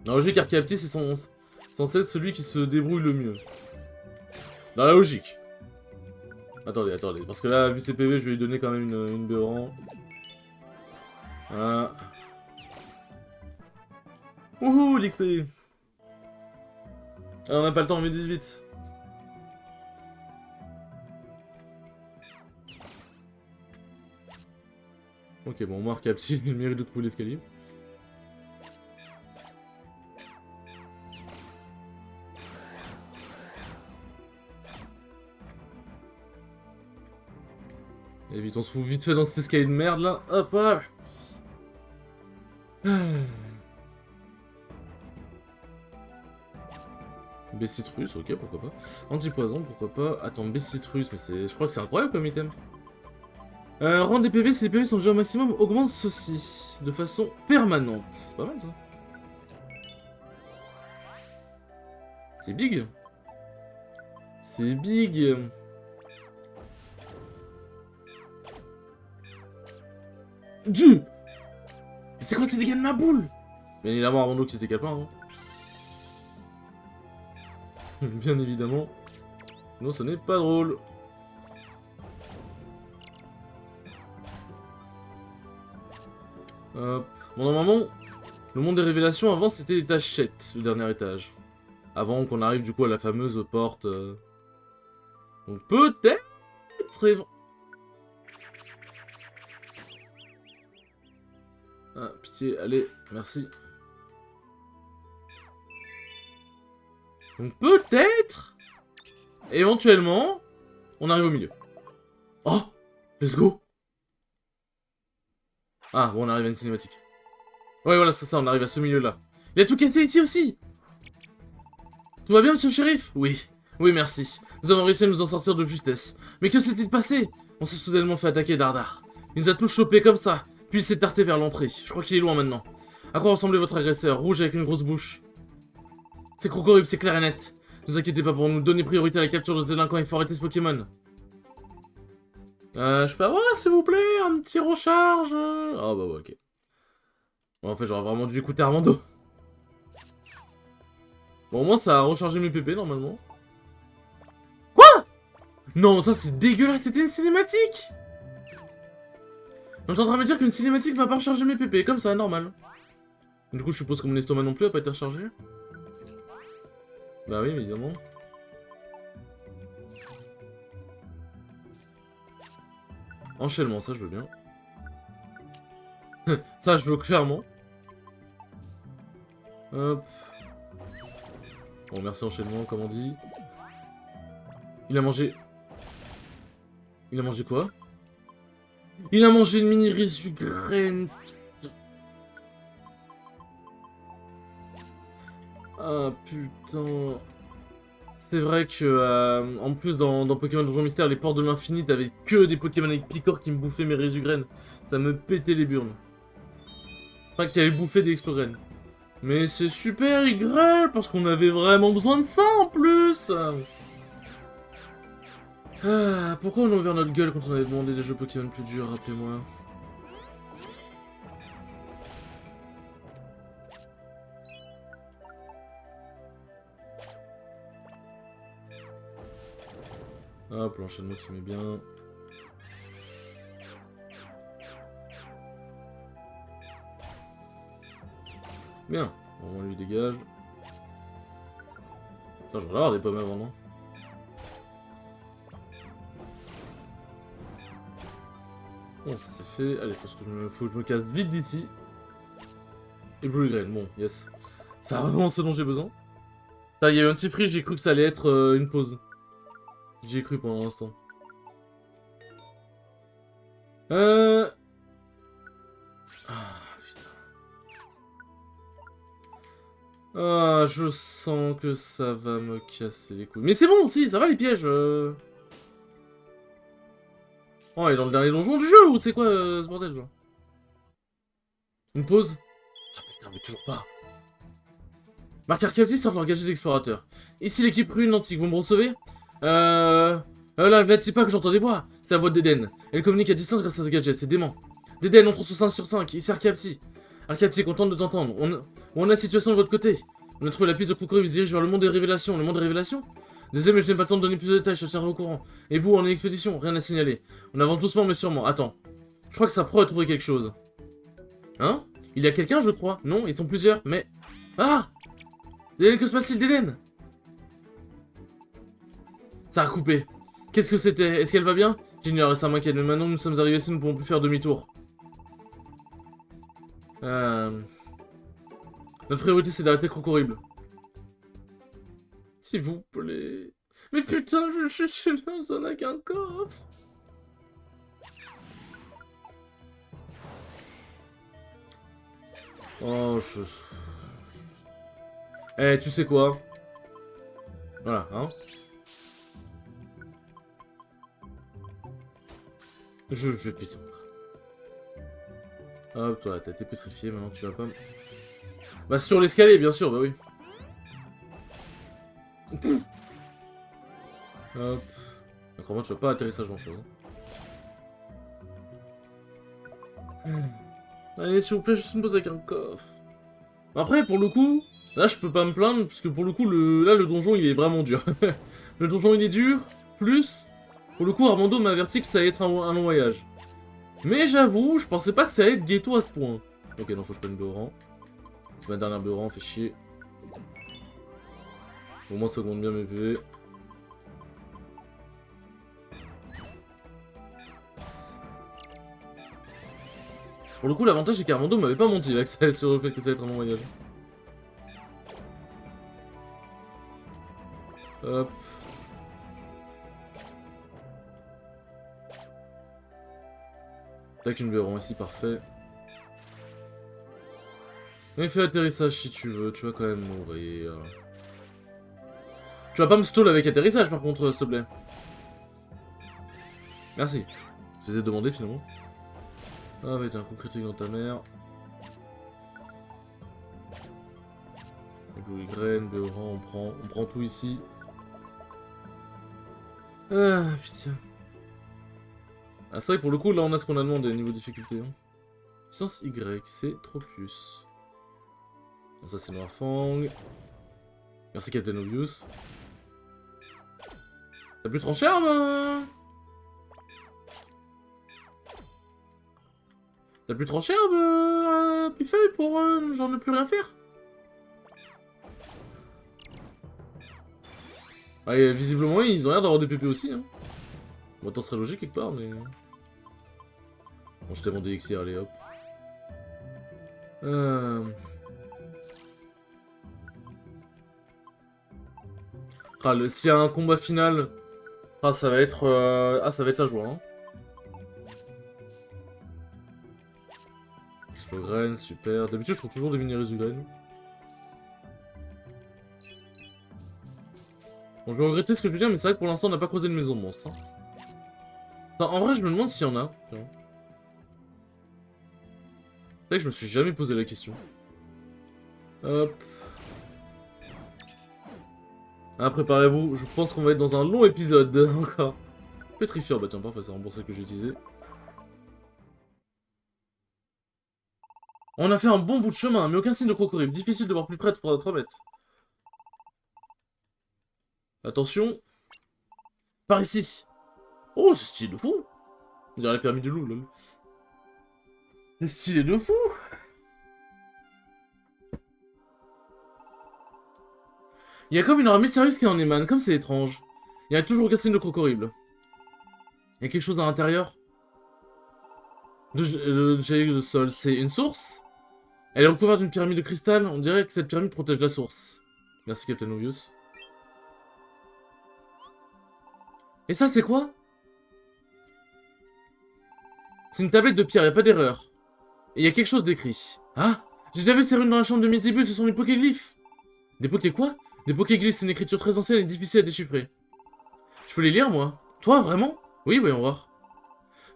Dans la logique, Archéoptérix, c'est censé être celui qui se débrouille le mieux. Dans la logique. Attendez, attendez. Parce que là, vu ses PV, je vais lui donner quand même une Béoran. Voilà. Wouhou, l'XP. Ah, on n'a pas le temps, mais vite, vite. Ok, bon, moi, Capsi, il mérite de trouver l'escalier. Et vite, on se fout vite fait dans cet escalier de merde là. Hop, voilà. Bessitrus, ok, pourquoi pas. Antipoison, pourquoi pas. Attends, Bessitrus, mais c'est... Je crois que c'est incroyable comme item. Rendre des PV, si les PV sont déjà au maximum, augmente ceci. De façon permanente. C'est pas mal ça. C'est big. C'est big. Dieu! C'est quoi ces dégâts de ma boule? Bien évidemment, Armando qui c'était capable. Hein. Bien évidemment. Sinon, ce n'est pas drôle. Bon, normalement, le monde des révélations, avant, c'était l'étage 7, le dernier étage. Avant qu'on arrive, du coup, à la fameuse porte... Donc, peut-être... Ah, pitié, allez, merci. Donc, peut-être... Éventuellement... On arrive au milieu. Oh! Let's go! Ah, bon, on arrive à une cinématique. Ouais, voilà, c'est ça, on arrive à ce milieu-là. Il a tout cassé ici aussi! Tout va bien, monsieur le shérif? Oui. Oui, merci. Nous avons réussi à nous en sortir de justesse. Mais que s'est-il passé? On s'est soudainement fait attaquer Dardar. Il nous a tous chopés comme ça, puis il s'est tarté vers l'entrée. Je crois qu'il est loin maintenant. À quoi ressemblait votre agresseur? Rouge avec une grosse bouche. C'est Crocodile, c'est clair et net. Ne vous inquiétez pas pour nous donner priorité à la capture de délinquants, il faut arrêter ce Pokémon. Je peux avoir, s'il vous plaît, un petit recharge? Ah bah ouais, ok. Bon, en fait, j'aurais vraiment dû écouter Armando. Bon, au moins, ça a rechargé mes PP, normalement. Quoi? Non, ça, c'est dégueulasse, c'était une cinématique! On est en train de me dire qu'une cinématique m'a pas rechargé mes PP, comme ça, normal. Du coup, je suppose que mon estomac non plus a pas été rechargé. Bah oui, évidemment. Enchaînement, ça je veux bien. Ça je veux clairement. Hop. Bon, merci enchaînement, comme on dit. Il a mangé... Il a mangé quoi? Il a mangé une mini Resugraine. Ah putain... C'est vrai que, en plus, dans Pokémon Donjon Mystère, les portes de l'infini, t'avais que des Pokémon avec Picor qui me bouffaient mes Resugraines. Ça me pétait les burnes. Enfin, qui avaient bouffé des Explogreines. Mais c'est super YGREL, parce qu'on avait vraiment besoin de ça, en plus. Ah, pourquoi on a ouvert notre gueule quand on avait demandé des jeux Pokémon plus durs, rappelez-moi. Hop, l'enchaînement qui met bien. Bien, on lui dégage. Attends, je vais avoir des pommes avant, non? Bon, ça c'est fait. Allez, faut que je me casse vite d'ici. Et Blue Grain, bon, yes. C'est vraiment ce dont j'ai besoin. Il y a eu un petit free, j'ai cru que ça allait être une pause. J'y ai cru pendant l'instant. Ah, putain. Ah, je sens que ça va me casser les couilles. Mais c'est bon, si, ça va les pièges. Oh, il est dans le dernier donjon du jeu, ou c'est quoi ce bordel, là? Une pause? Ah putain, mais toujours pas. Marc Arcapti sort de leur gadget d'explorateur. Ici l'équipe Ruine Antique, vous me recevez? Là, c'est pas que j'entends des voix. C'est la voix d'Eden. Elle communique à distance grâce à ce gadget, c'est dément. D'Eden, entre sous 5 sur 5, ici Arcapti. Arcapti est contente de t'entendre. On a la situation de votre côté. On a trouvé la piste de Crocodile, il se dirige vers le monde des révélations. Le monde des révélations? Désolé, mais je n'ai pas le temps de donner plus de détails, je te tiendrai au courant. Et vous, en expédition, rien à signaler. On avance doucement, mais sûrement. Attends. Je crois que ça pourrait trouver quelque chose. Hein? Il y a quelqu'un, je crois. Non, ils sont plusieurs, mais... Ah! D'Eden, que se passe-t-il d'Eden? Ça a coupé. Qu'est-ce que c'était? Est-ce qu'elle va bien? J'ignore, ça m'inquiète, mais maintenant nous sommes arrivés ici, nous ne pouvons plus faire demi-tour. Notre priorité, c'est d'arrêter Crocodile. S'il vous plaît. Mais putain, je suis là, on n'a qu'un coffre. Oh, je... Eh, tu sais quoi? Voilà, hein. Je vais te péter mon crâne. Hop, toi, t'as été pétrifié, maintenant tu vas pas... Bah, sur l'escalier, bien sûr, bah oui. Hop. Encore moins, tu vas pas atterrissage grand-chose. Allez, s'il vous plaît, juste me pose avec un coffre. Après, pour le coup, là, je peux pas me plaindre, parce que pour le coup, là, le donjon, il est vraiment dur. Le donjon, il est dur, plus... Pour le coup, Armando m'a averti que ça allait être un long voyage. Mais j'avoue, je pensais pas que ça allait être ghetto à ce point. Ok, non, faut que je prenne Béoran. C'est ma dernière Béoran, fait chier. Au moins, ça augmente bien mes PV. Pour le coup, l'avantage, c'est qu'Armando m'avait pas menti, là, que ça allait sur le fait que ça allait être un long voyage. Hop. Tac, une Béoran ici, parfait. Mais fais atterrissage si tu veux, tu vas quand même mourir. Tu vas pas me stall avec atterrissage par contre, s'il te plaît. Merci. Je faisais demander finalement. Ah ouais, t'as un coup critique dans ta mère. Graine, Béoran, on prend tout ici. Ah putain. Ah c'est vrai que pour le coup là on a ce qu'on a demandé niveau difficulté. Hein. Puissance Y, c'est Tropius. Bon ça c'est Noirfang. Merci Captain Obvious. T'as plus 30 charme T'as plus 30 charme Pifeuille pour genre ne plus rien faire. Ouais, visiblement ils ont l'air d'avoir des PP aussi hein. Bon attends ce serait logique quelque part mais... Bon je t'ai demandé Elixir, allez hop. Ah, s'il y a un combat final, ah ça va être ça va être la joie hein. Explograne, super. D'habitude je trouve toujours des mini-résugraines. Bon je vais regretter ce que je veux dire mais c'est vrai que pour l'instant on n'a pas creusé une maison de monstre. Hein. Enfin, en vrai je me demande s'il y en a. C'est vrai que je me suis jamais posé la question. Hop. Ah, préparez-vous, je pense qu'on va être dans un long épisode encore. Pétrifieur, bah tiens, parfait, c'est remboursé que j'ai utilisé. On a fait un bon bout de chemin, mais aucun signe de Crocodile. Difficile de voir plus près de 3 mètres. Attention. Par ici. Oh, c'est stylé de fou. On dirait la pyramide du loup, lol. C'est stylé de fou. Il y a comme une aura mystérieuse qui en émane, comme c'est étrange. Il y a toujours aucun signe de Crocodile. Il y a quelque chose à l'intérieur. De sol, c'est une source. Elle est recouverte d'une pyramide de cristal. On dirait que cette pyramide protège la source. Merci, Captain Obvious. Et ça, c'est quoi? C'est une tablette de pierre, y a pas d'erreur. Et y a quelque chose d'écrit. Ah, j'ai déjà vu ces runes dans la chambre de Mizibus, ce sont des pokéglyphes. Des poké quoi? Des pokéglyphes, c'est une écriture très ancienne et difficile à déchiffrer. Je peux les lire, moi? Toi, vraiment? Oui, voyons voir.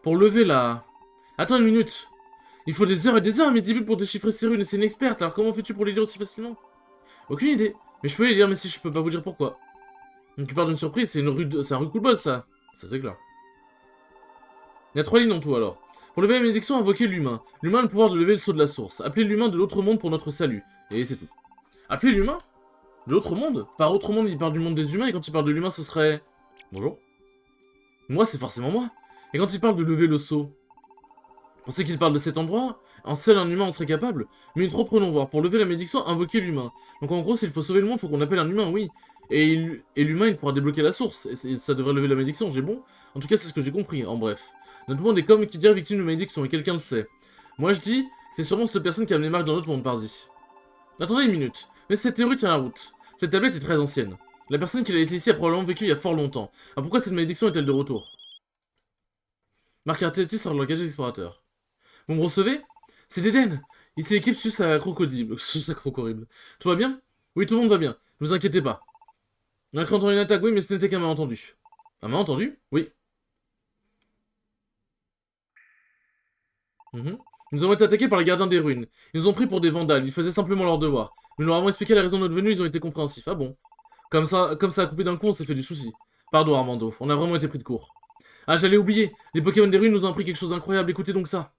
Pour lever la... Attends une minute. Il faut des heures et des heures à Mizibus pour déchiffrer ces runes et c'est une experte, alors comment fais-tu pour les lire aussi facilement? Aucune idée. Mais je peux les lire, mais si je peux pas vous dire pourquoi. Tu parles d'une surprise, c'est un rude coup de bol, ça. Ça, c'est clair. Il y a 3 lignes en tout, alors. Pour lever la malédiction, invoquez l'humain. L'humain a le pouvoir de lever le sceau de la source. Appelez l'humain de l'autre monde pour notre salut. Et c'est tout. Appelez l'humain de l'autre monde? Par autre monde, il parle du monde des humains, et quand il parle de l'humain, ce serait... Bonjour. Moi, c'est forcément moi. Et quand il parle de lever le sceau, pensez qu'il parle de cet endroit? En seul un humain en serait capable? Mais reprenons voir. Pour lever la malédiction, invoquez l'humain. Donc en gros, s'il faut sauver le monde, faut qu'on appelle un humain, oui. Et l'humain, il pourra débloquer la source. Et ça devrait lever la malédiction, j'ai bon? En tout cas, c'est ce que j'ai compris, en bref. Notre monde est comme qui dirait victime de malédiction, et quelqu'un le sait. Moi, je dis, c'est sûrement cette personne qui a amené Marc dans notre monde, par-y. Attendez une minute. Mais cette théorie tient la route. Cette tablette est très ancienne. La personne qui l'a laissée ici a probablement vécu il y a fort longtemps. Alors pourquoi cette malédiction est-elle de retour? Marc Artetis sort le langage des explorateurs. Vous me recevez? C'est d'Eden. Ici l'équipe suce à crocodile. Suce à crocodile. Tout va bien? Oui, tout le monde va bien. Ne vous inquiétez pas. On a cru entendre une attaque, oui, mais ce n'était qu'un malentendu. Un malentendu? Oui. Mhm. Nous avons été attaqués par les gardiens des ruines. Ils nous ont pris pour des vandales, ils faisaient simplement leur devoir. Nous leur avons expliqué la raison de notre venue, ils ont été compréhensifs. Ah bon? Comme ça a coupé d'un coup, on s'est fait du souci. Pardon Armando, on a vraiment été pris de court. Ah, j'allais oublier, les Pokémon des ruines nous ont appris quelque chose d'incroyable, écoutez donc ça.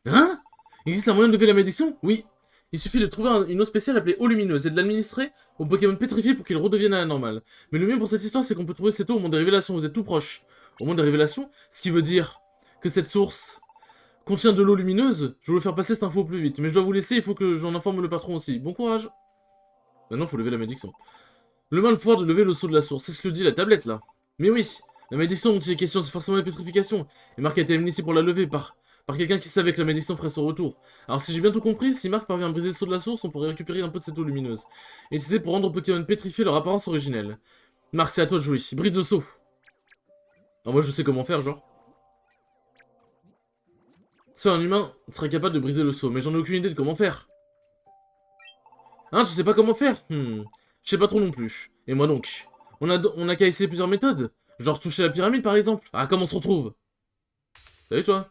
Hein? Il existe un moyen de lever la malédiction? Oui. Il suffit de trouver une eau spéciale appelée eau lumineuse et de l'administrer aux Pokémon pétrifiés pour qu'ils redeviennent à la normale. Mais le mieux pour cette histoire, c'est qu'on peut trouver cette eau au monde des révélations, vous êtes tout proche. Au monde des révélations? Ce qui veut dire que cette source contient de l'eau lumineuse. Je vais vous faire passer cette info au plus vite, mais je dois vous laisser, il faut que j'en informe le patron aussi. Bon courage. Maintenant, faut lever la malédiction. Le mal pouvoir de lever le sceau de la source, c'est ce que dit la tablette là. Mais oui, la malédiction dont il est question, c'est forcément la pétrification. Et Marc a été amené ici pour la lever par quelqu'un qui savait que la malédiction ferait son retour. Alors si j'ai bien tout compris, si Marc parvient à briser le sceau de la source, on pourrait récupérer un peu de cette eau lumineuse. Et c'est pour rendre aux Pokémon pétrifiés leur apparence originelle. Marc, c'est à toi de jouer. Brise le sceau. Alors moi je sais comment faire, genre. Seul un humain serait capable de briser le sceau, mais j'en ai aucune idée de comment faire. Hein, tu sais pas comment faire? Je sais pas trop non plus. Et moi donc? On a qu'à essayer plusieurs méthodes. Genre toucher la pyramide par exemple. Ah, comment on se retrouve? Salut toi.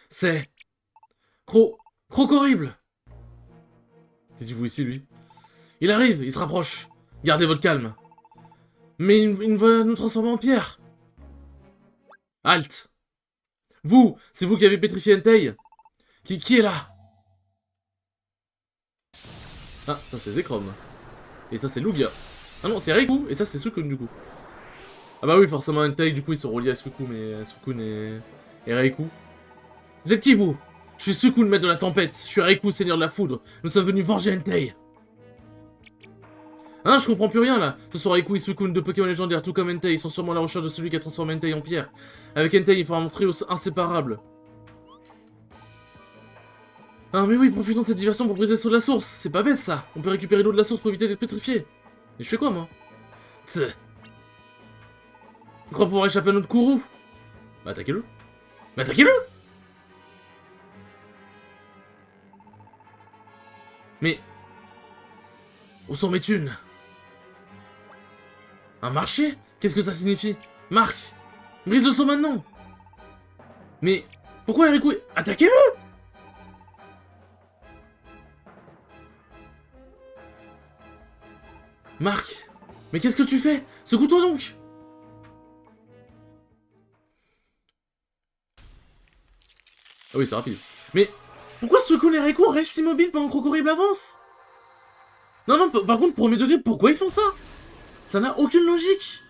C'est... Croc-horrible. Qu'est-ce qu'il fout ici lui? Il arrive, il se rapproche. Gardez votre calme. Mais il va nous transformer en pierre. Halte. Vous, c'est vous qui avez pétrifié Entei. Qui est là? Ah, ça c'est Zekrom. Et ça c'est Lugia. Ah non, c'est Raikou, et ça c'est Suicune du coup. Ah bah oui, forcément Entei, du coup ils sont reliés à Suicune et Raikou. Vous êtes qui vous? Je suis Suicune, maître de la tempête. Je suis Raikou, seigneur de la foudre. Nous sommes venus venger Entei. Hein, je comprends plus rien là. Ce sont Raikou et Suicune, deux Pokémon légendaires, tout comme Entei. Ils sont sûrement à la recherche de celui qui a transformé Entei en pierre. Avec Entei, il faudra un trio inséparable. Ah mais oui, profitons de cette diversion pour briser le sceau de la source. C'est pas bête ça. On peut récupérer l'eau de la source pour éviter d'être pétrifié. Et je fais quoi moi? Tse. Tu crois pouvoir échapper à notre courroux? Bah attaquez-le. Bah attaquez-le. Mais... Où sont mes thunes? Un marché? Qu'est-ce que ça signifie? Marc! Brise le sceau maintenant! Mais... Pourquoi Raikou... Attaquez-le! Marc! Mais qu'est-ce que tu fais? Secoue-toi donc! Ah oui, c'est rapide. Mais... Pourquoi Suicune et Raikou restent immobiles pendant que Crocodile avance? Non, non, par contre, premier degré, pourquoi ils font ça? Ça n'a aucune logique!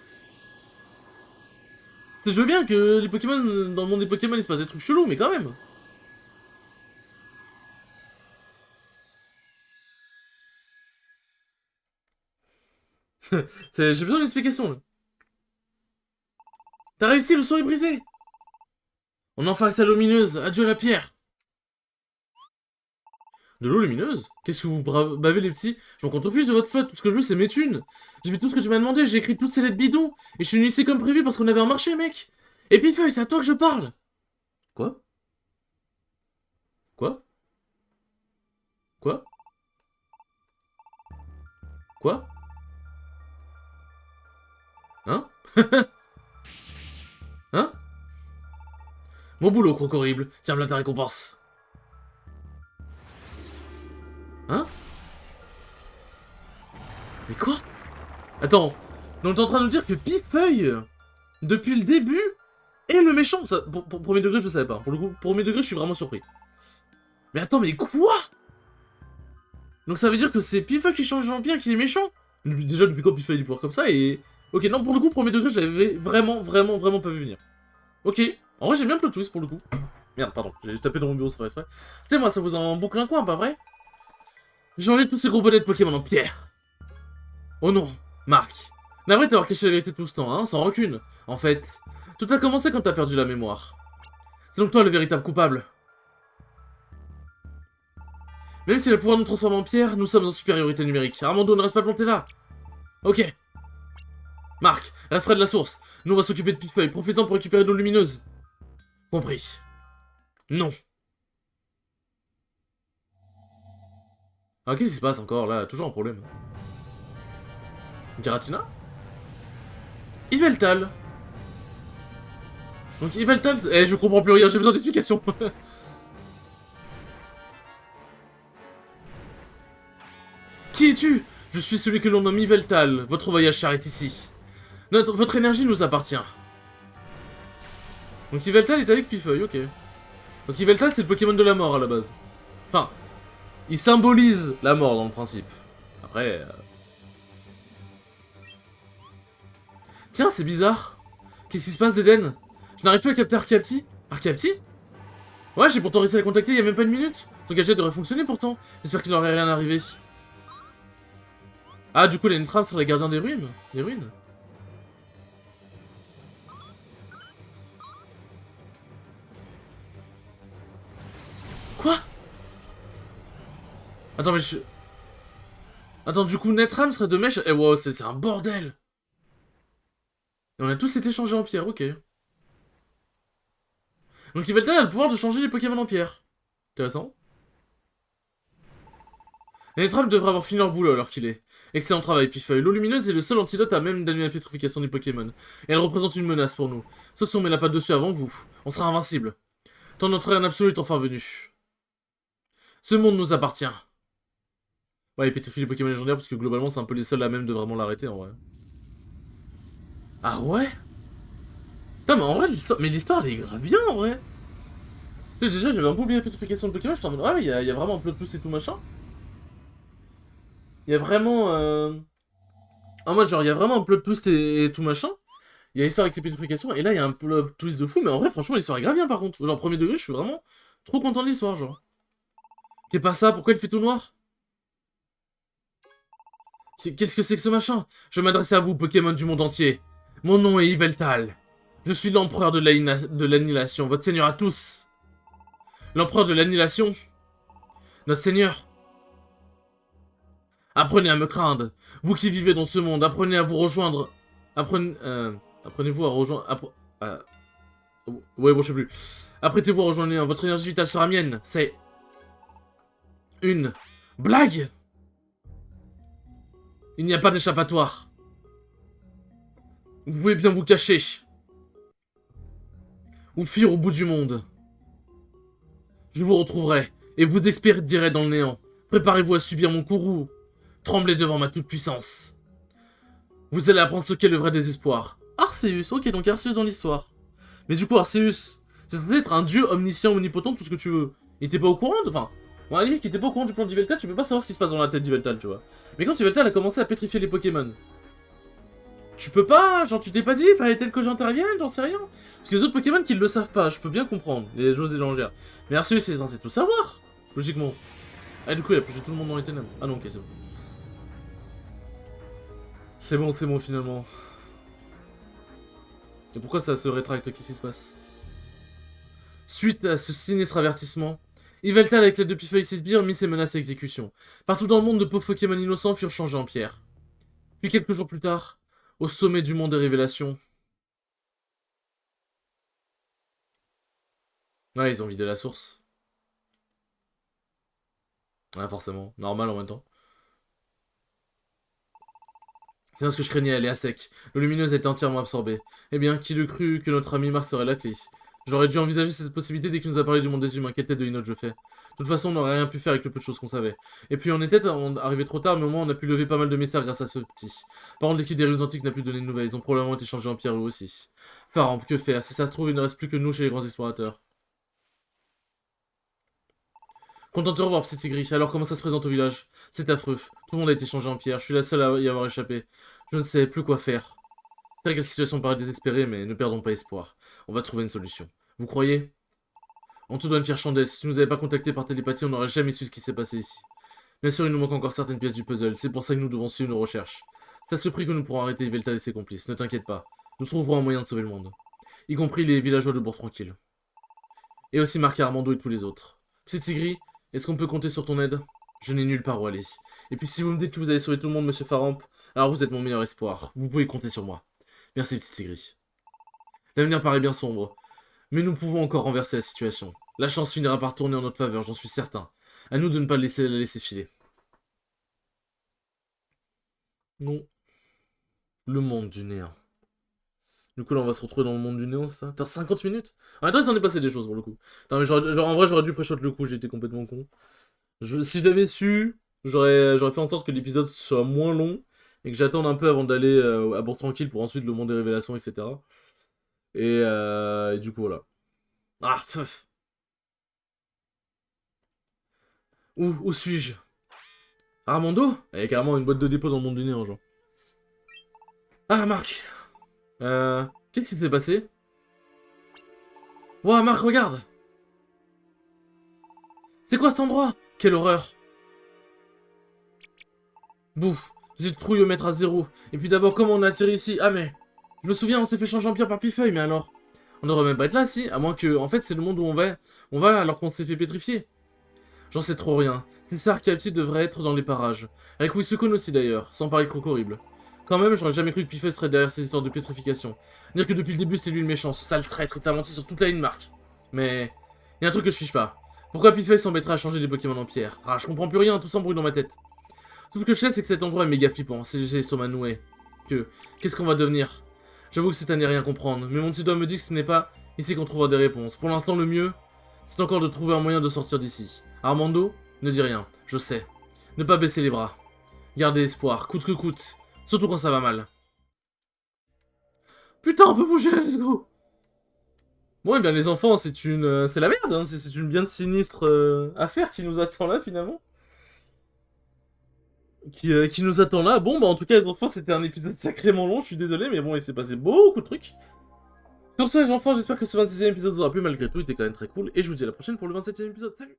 Je veux bien que les Pokémon, dans le monde des Pokémon, il se passe des trucs chelous, mais quand même! J'ai besoin d'une explication, là. T'as réussi, le sceau est brisé! On a enfin accès à l'eau lumineuse, adieu la pierre! De l'eau lumineuse? Qu'est-ce que vous bavez les petits? Je m'en contrefiche de votre flotte, tout ce que je veux c'est mes thunes! J'ai fait tout ce que tu m'as demandé, j'ai écrit toutes ces lettres bidons! Et je suis venu ici comme prévu parce qu'on avait un marché, mec! Et Pifeuille, c'est à toi que je parle! Quoi? Quoi? Quoi? Quoi? Hein? Hein? Mon boulot, croc horrible. Tiens, voilà ta récompense. Hein? Mais quoi? Attends, donc t'es en train de nous dire que Pifeuille, depuis le début, est le méchant? Ça, pour premier degré, je savais pas. Pour le coup, premier degré, je suis vraiment surpris. Mais attends, mais quoi? Donc ça veut dire que c'est Pifeuille qui change en pierre qui est méchant? Déjà, depuis quand Pifeuille a du pouvoir comme ça et... Ok, non, pour le coup, premier degré, je l'avais vraiment pas vu venir. Ok. En vrai, j'aime bien le plot twist, pour le coup. Merde, pardon, j'ai tapé dans mon bureau, c'est pas exprès. C'était moi, ça vous en boucle un coin, pas vrai? J'enlève tous ces gros bonnets de Pokémon en pierre. Oh non, Marc. Navré d'avoir caché la vérité tout ce temps, hein, sans rancune. En fait, tout a commencé quand t'as perdu la mémoire. C'est donc toi le véritable coupable. Même si le pouvoir nous transforme en pierre, nous sommes en supériorité numérique. Armando, ne reste pas planté là. Ok. Marc, reste près de la source. Nous on va s'occuper de Pifeuille, profitant pour récupérer de l'eau lumineuse. Compris. Non. Ah, qu'est-ce qui se passe encore, là? Toujours un problème. Giratina? Yveltal. Donc Yveltal... Eh, je comprends plus rien, j'ai besoin d'explications. Qui es-tu? Je suis celui que l'on nomme Yveltal. Votre voyage s'arrête ici. Votre énergie nous appartient. Donc Yveltal est avec Pifeuille, ok. Parce qu'Yveltal c'est le Pokémon de la mort à la base. Enfin, il symbolise la mort dans le principe. Après... Tiens, c'est bizarre. Qu'est-ce qui se passe d'Eden? Je n'arrive plus à capter Arcapti. Arcapti? Ouais, j'ai pourtant réussi à le contacter il y a même pas une minute. Son gadget devrait fonctionner pourtant. J'espère qu'il n'aurait rien arrivé. Ah, du coup, l'Entrame sera le gardien des ruines. Des ruines. Quoi? Attends, mais je... Attends, du coup, Netram serait de mèche... Eh, wow, c'est un bordel. Et on a tous été changés en pierre, ok. Donc Yveltal a le pouvoir de changer les Pokémon en pierre. Intéressant. Les trappes devraient avoir fini leur boulot alors qu'il est. Excellent travail, Pifeuille. L'eau lumineuse est le seul antidote à même d'annuler la pétrification des Pokémon. Et elle représente une menace pour nous. Sauf si on met la patte dessus avant vous. On sera invincible. Tant notre ère absolu est enfin venu. Ce monde nous appartient. Ouais, il pétrifie les Pokémon légendaires parce que globalement c'est un peu les seuls à même de vraiment l'arrêter en vrai. Ah ouais? Putain, mais en vrai, l'histoire... Mais l'histoire, elle est grave bien en vrai. Tu sais, déjà, j'avais un peu oublié la pétrification de Pokémon, j'étais en mode, ah ouais, il y a vraiment un plot twist et tout machin. Il y a vraiment... En mode, genre, il y a vraiment un plot twist et tout machin. Il y a l'histoire avec les pétrifications, et là, il y a un plot twist de fou, mais en vrai, franchement, l'histoire est grave bien, par contre. Genre, premier degré, je suis vraiment trop content de l'histoire, genre. Qu'est pas ça? Pourquoi il fait tout noir? Qu'est-ce que c'est que ce machin? Je m'adresse à vous, Pokémon du monde entier. Mon nom est Yveltal. Je suis l'empereur de l'annihilation, votre seigneur à tous. L'empereur de l'annihilation? Notre seigneur? Apprenez à me craindre. Vous qui vivez dans ce monde, apprenez à vous rejoindre. Apprenez-vous à rejoindre... Ouais, bon, je sais plus. Apprêtez-vous à rejoindre votre énergie vitale sera mienne. C'est... une... blague? Il n'y a pas d'échappatoire. Vous pouvez bien vous cacher. Ou fuir au bout du monde. Je vous retrouverai, et vous expédierai dans le néant. Préparez-vous à subir mon courroux. Tremblez devant ma toute-puissance. Vous allez apprendre ce qu'est le vrai désespoir. Arceus, ok, donc Arceus dans l'histoire. Mais du coup, Arceus, c'est censé être un dieu omniscient, omnipotent, tout ce que tu veux. Il était pas au courant Enfin, bon, à la limite, qu'il était pas au courant du plan d'Yveltal, tu peux pas savoir ce qui se passe dans la tête d'Yveltal, tu vois. Mais quand Yveltal a commencé à pétrifier les Pokémon, tu peux pas, genre tu t'es pas dit, il fallait tel que j'intervienne, j'en sais rien. Parce que les autres Pokémon qui le savent pas, je peux bien comprendre, les choses étrangères. Mais Arceus, c'est censé tout savoir, logiquement. Ah, du coup, il a plongé tout le monde dans les ténèbres. Ah non, ok, c'est bon. C'est bon, finalement. Et pourquoi ça se rétracte? Qu'est-ce qui se passe? Suite à ce sinistre avertissement, Yveltal avec l'aide de Pifeuille et ses sbires mit ses menaces à exécution. Partout dans le monde, de pauvres Pokémon innocents furent changés en pierre. Puis quelques jours plus tard, au sommet du monde des révélations... Ouais, ils ont vidé la source. Ouais, forcément. Normal en même temps. C'est bien ce que je craignais, elle est à sec. L'eau lumineuse a été entièrement absorbée. Eh bien, qui le crut que notre ami Mars serait la clé? J'aurais dû envisager cette possibilité dès qu'il nous a parlé du monde des humains. Quelle tête de Inote je fais. De toute façon, on n'aurait rien pu faire avec le peu de choses qu'on savait. Et puis on était arrivé trop tard, mais au moins on a pu lever pas mal de mystères grâce à ce petit. Par contre, l'équipe des rues antiques n'a plus donné de nouvelles. Ils ont probablement été changés en pierre eux aussi. Faramp, que faire? Si ça se trouve, il ne reste plus que nous chez les grands explorateurs. Content de te revoir, petit Tigri. Alors comment ça se présente au village? C'est affreux. Tout le monde a été changé en pierre. Je suis la seule à y avoir échappé. Je ne sais plus quoi faire. C'est vrai que la situation paraît désespérée, mais ne perdons pas espoir. On va trouver une solution. Vous croyez? Antoine fière chandelle, si tu nous avais pas contacté par télépathie, on n'aurait jamais su ce qui s'est passé ici. Bien sûr, il nous manque encore certaines pièces du puzzle, c'est pour ça que nous devons suivre nos recherches. C'est à ce prix que nous pourrons arrêter Yveltal et ses complices, ne t'inquiète pas. Nous trouverons un moyen de sauver le monde. Y compris les villageois de Bourg Tranquille. Et aussi marquer Armando et tous les autres. Petit Tigri, est-ce qu'on peut compter sur ton aide? Je n'ai nulle part où aller. Et puis si vous me dites que vous allez sauver tout le monde, monsieur Faramp, alors vous êtes mon meilleur espoir. Vous pouvez compter sur moi. Merci, petit Tigri. L'avenir paraît bien sombre, mais nous pouvons encore renverser la situation. La chance finira par tourner en notre faveur, j'en suis certain. À nous de ne pas la laisser filer. Non. Le monde du néant. Du coup, là, on va se retrouver dans le monde du néant, c'est ça? T'as 50 minutes? En même temps, il s'en est passé des choses pour le coup. Non, mais en vrai, j'aurais dû pré-shot le coup, j'ai été complètement con. Si je l'avais su, j'aurais fait en sorte que l'épisode soit moins long et que j'attende un peu avant d'aller à bord tranquille pour ensuite le monde des révélations, etc. Et du coup, voilà. Ah, pfff. Où suis-je? Armando? Il y a carrément une boîte de dépôt dans le monde du néant, genre. Ah, Marc! Qu'est-ce qui s'est passé? Ouah, Marc, regarde! C'est quoi cet endroit? Quelle horreur! Bouf, j'ai le trouille au mètre à zéro. Et puis d'abord, comment on a atterri ici? Ah mais... Je me souviens, on s'est fait changer en pierre par Pifeuille, mais alors... On devrait même pas être là, si? À moins que... En fait, c'est le monde où on va... On va alors qu'on s'est fait pétrifier. J'en sais trop rien. C'est ça qui devrait être dans les parages. Avec Wisukun aussi d'ailleurs, sans parler croco horrible. Quand même, j'aurais jamais cru que Pifeuille serait derrière ces histoires de pétrification. Dire que depuis le début, c'était lui le méchant, ce sale traître, il t'a menti sur toute la ligne marque. Mais... Y a un truc que je fiche pas. Pourquoi Pifeuille s'embêterait à changer des Pokémon en pierre? Ah, je comprends plus rien, tout s'embrouille dans ma tête. Tout ce que je sais, c'est que cet endroit est méga flippant, c'est l'estomac noué. Qu'est-ce qu'on va devenir? J'avoue que c'est à n'y rien comprendre, mais mon petit doigt me dit que ce n'est pas ici qu'on trouvera des réponses. Pour l'instant, le mieux, c'est encore de trouver un moyen de sortir d'ici. Armando, ne dis rien, je sais. Ne pas baisser les bras. Gardez espoir, coûte que coûte. Surtout quand ça va mal. Putain, on peut bouger, let's go! Bon, et bien les enfants, c'est la merde, hein. C'est une bien sinistre affaire qui nous attend là, finalement. Qui nous attend là. Bon, bah en tout cas, les enfants, c'était un épisode sacrément long, je suis désolé, mais bon, il s'est passé beaucoup de trucs. Sur ce, les enfants, j'espère que ce 26e épisode vous aura plu malgré tout, il était quand même très cool, et je vous dis à la prochaine pour le 27e épisode. Salut!